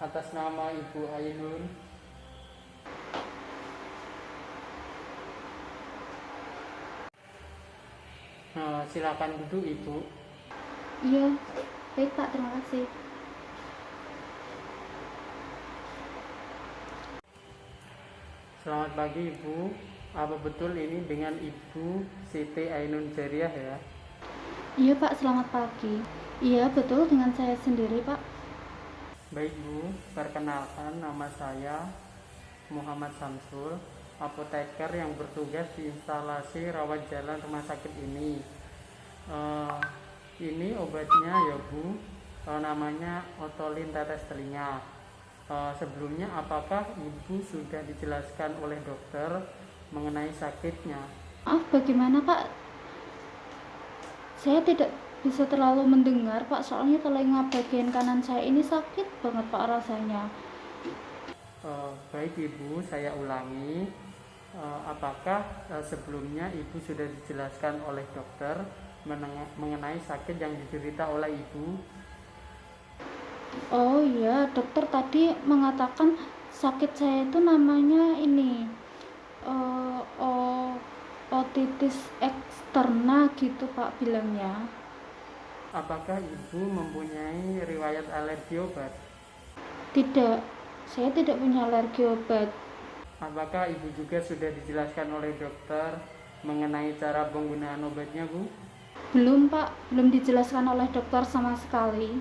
atas nama Ibu Ainun. Silakan duduk Ibu. Iya, baik Pak, terima kasih. Selamat pagi Ibu. Apa betul ini dengan Ibu Siti Ainun Jariah ya? Iya Pak, selamat pagi. Iya, betul dengan saya sendiri Pak. Baik Bu, perkenalkan nama saya Muhammad Samsul, apoteker yang bertugas di instalasi rawat jalan rumah sakit ini. Ini obatnya ya Bu, namanya Otolin tetes telinga. Sebelumnya apakah Ibu sudah dijelaskan oleh dokter mengenai sakitnya? Maaf, bagaimana Pak? Saya tidak bisa terlalu mendengar Pak, soalnya telinga bagian kanan saya ini sakit banget Pak rasanya. Baik Ibu, saya ulangi. Apakah sebelumnya Ibu sudah dijelaskan oleh dokter mengenai sakit yang diderita oleh Ibu? Oh iya, dokter tadi mengatakan sakit saya itu namanya ini eh, o- otitis eksterna gitu Pak bilangnya. Apakah Ibu mempunyai riwayat alergi obat? Tidak, saya tidak punya alergi obat. Apakah Ibu juga sudah dijelaskan oleh dokter mengenai cara penggunaan obatnya, Bu? Belum Pak, belum dijelaskan oleh dokter sama sekali.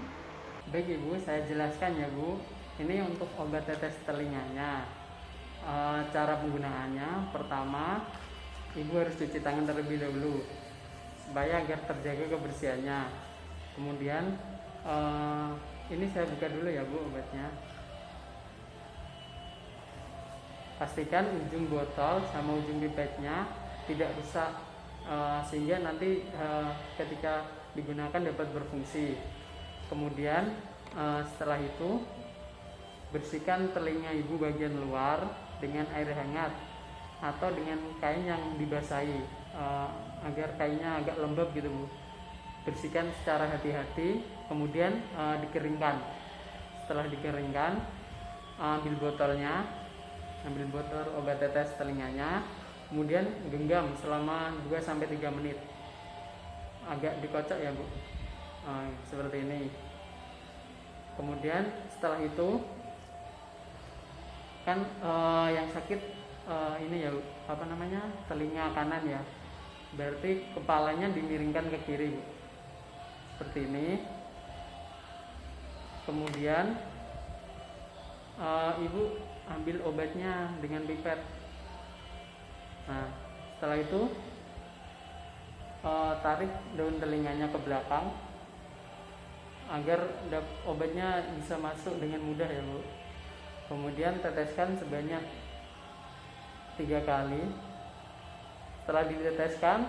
Baik Ibu, saya jelaskan ya Bu. Ini untuk obat tetes telinganya. Cara penggunaannya, pertama Ibu harus cuci tangan terlebih dahulu supaya agar terjaga kebersihannya. Kemudian ini saya buka dulu ya Bu obatnya. Pastikan ujung botol sama ujung pipetnya tidak rusak, sehingga nanti ketika digunakan dapat berfungsi. Kemudian setelah itu bersihkan telinga Ibu bagian luar dengan air hangat atau dengan kain yang dibasahi, agar kainnya agak lembab gitu Bu. Bersihkan secara hati-hati, kemudian dikeringkan. Setelah dikeringkan, ambil botol obat tetes telinganya, kemudian genggam selama 2-3 menit. Agak dikocok ya Bu, seperti ini. Kemudian setelah itu kan yang sakit ini ya apa namanya, telinga kanan ya, berarti kepalanya dimiringkan ke kiri Bu, seperti ini. Kemudian Ibu ambil obatnya dengan pipet. Nah, setelah itu tarik daun telinganya ke belakang agar obatnya bisa masuk dengan mudah ya Bu. Kemudian teteskan sebanyak 3 kali. Setelah diteteskan,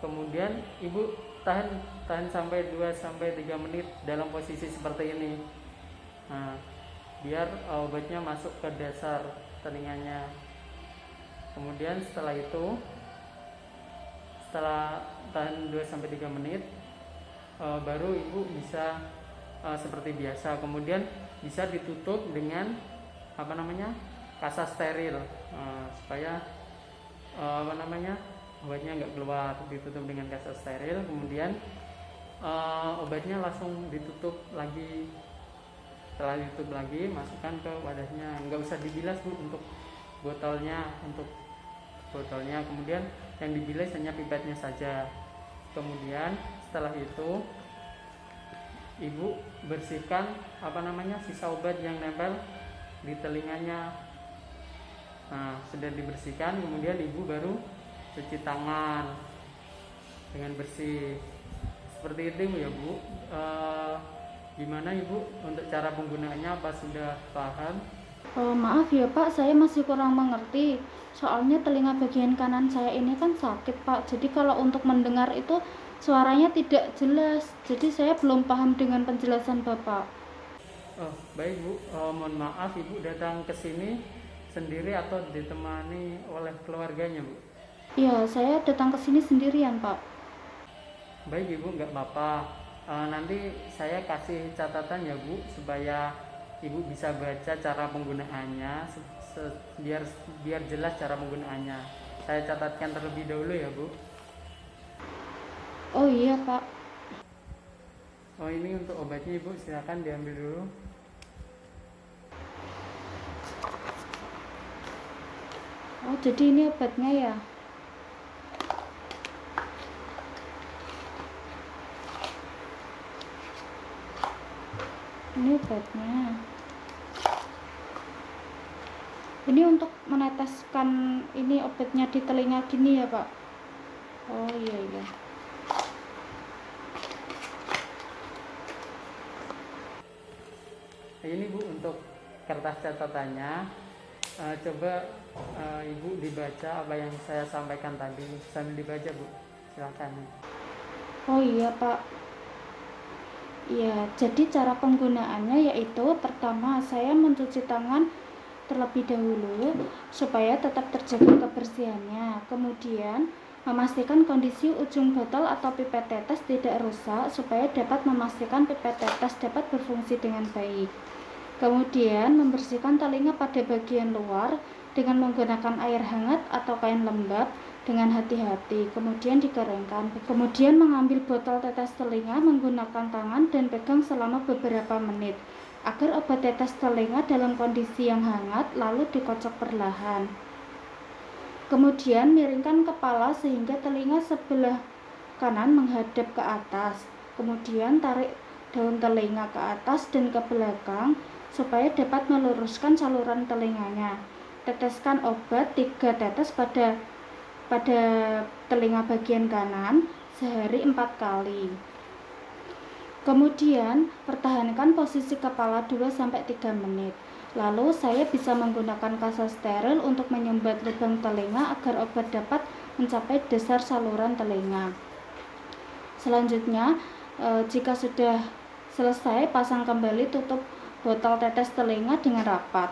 kemudian Ibu tahan sampai 2-3 menit dalam posisi seperti ini. Nah, biar obatnya masuk ke dasar telinganya. Kemudian setelah tahan 2-3 menit, baru Ibu bisa seperti biasa. Kemudian bisa ditutup dengan kasa steril, supaya obatnya nggak keluar. Ditutup dengan kasa steril, kemudian obatnya langsung ditutup lagi. Setelah ditutup lagi, masukkan ke wadahnya. Nggak usah dibilas Bu untuk botolnya. Kemudian yang dibilas hanya pipetnya saja. Kemudian setelah itu Ibu bersihkan sisa obat yang nempel di telinganya. Nah, sudah dibersihkan, kemudian Ibu baru cuci tangan dengan bersih. Seperti itu ya Bu. Gimana Ibu untuk cara penggunaannya, apa sudah paham? Maaf ya Pak, saya masih kurang mengerti. Soalnya telinga bagian kanan saya ini kan sakit Pak. Jadi kalau untuk mendengar itu suaranya tidak jelas. Jadi saya belum paham dengan penjelasan Bapak. Baik Bu, mohon maaf Ibu datang ke sini sendiri atau ditemani oleh keluarganya Bu? Iya, saya datang ke sini sendirian Pak. Baik Ibu, nggak apa-apa. Nanti saya kasih catatan ya Bu, supaya ibu bisa baca cara penggunaannya biar biar jelas cara penggunaannya. Saya catatkan terlebih dahulu ya Bu. Oh iya Pak. Oh ini untuk obatnya Ibu, silakan diambil dulu. Oh jadi ini obatnya ya. Ini obatnya. Ini untuk meneteskan ini obatnya di telinga gini ya Pak. Oh iya iya. Ini Bu untuk kertas catatannya. Coba Ibu dibaca apa yang saya sampaikan tadi sambil dibaca Bu, silakan. Oh iya Pak. Ya, jadi cara penggunaannya yaitu pertama saya mencuci tangan terlebih dahulu supaya tetap terjaga kebersihannya. Kemudian memastikan kondisi ujung botol atau pipet tetes tidak rusak supaya dapat memastikan pipet tetes dapat berfungsi dengan baik. Kemudian membersihkan telinga pada bagian luar dengan menggunakan air hangat atau kain lembab dengan hati-hati, kemudian dikeringkan. Kemudian mengambil botol tetes telinga menggunakan tangan dan pegang selama beberapa menit agar obat tetes telinga dalam kondisi yang hangat, lalu dikocok perlahan. Kemudian miringkan kepala sehingga telinga sebelah kanan menghadap ke atas. Kemudian tarik daun telinga ke atas dan ke belakang supaya dapat meluruskan saluran telinganya. Teteskan obat 3 tetes pada telinga bagian kanan sehari 4 kali. Kemudian pertahankan posisi kepala 2-3 menit. Lalu saya bisa menggunakan kasa steril untuk menyumbat lubang telinga agar obat dapat mencapai dasar saluran telinga. Selanjutnya, jika sudah selesai, pasang kembali tutup botol tetes telinga dengan rapat.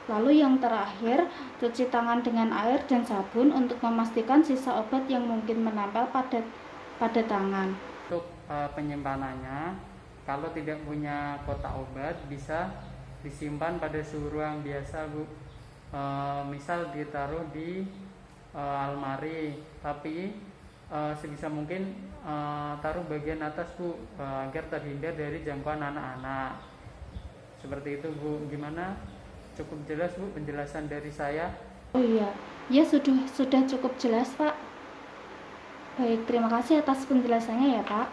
Lalu yang terakhir, cuci tangan dengan air dan sabun untuk memastikan sisa obat yang mungkin menempel pada tangan. Untuk penyimpanannya, kalau tidak punya kotak obat bisa disimpan pada suhu ruang biasa Bu. Misal ditaruh di almari, tapi sebisa mungkin taruh bagian atas Bu, agar terhindar dari jangkauan anak-anak. Seperti itu Bu. Gimana? Cukup jelas Bu penjelasan dari saya? Oh iya, ya sudah cukup jelas Pak. Baik, terima kasih atas penjelasannya ya Pak.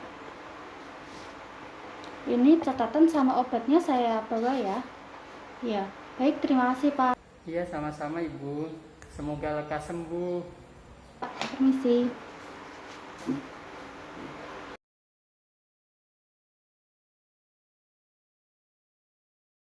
Ini catatan sama obatnya saya bawa ya. Ya, baik, terima kasih Pak. Iya, sama-sama Ibu. Semoga lekas sembuh. Permisi.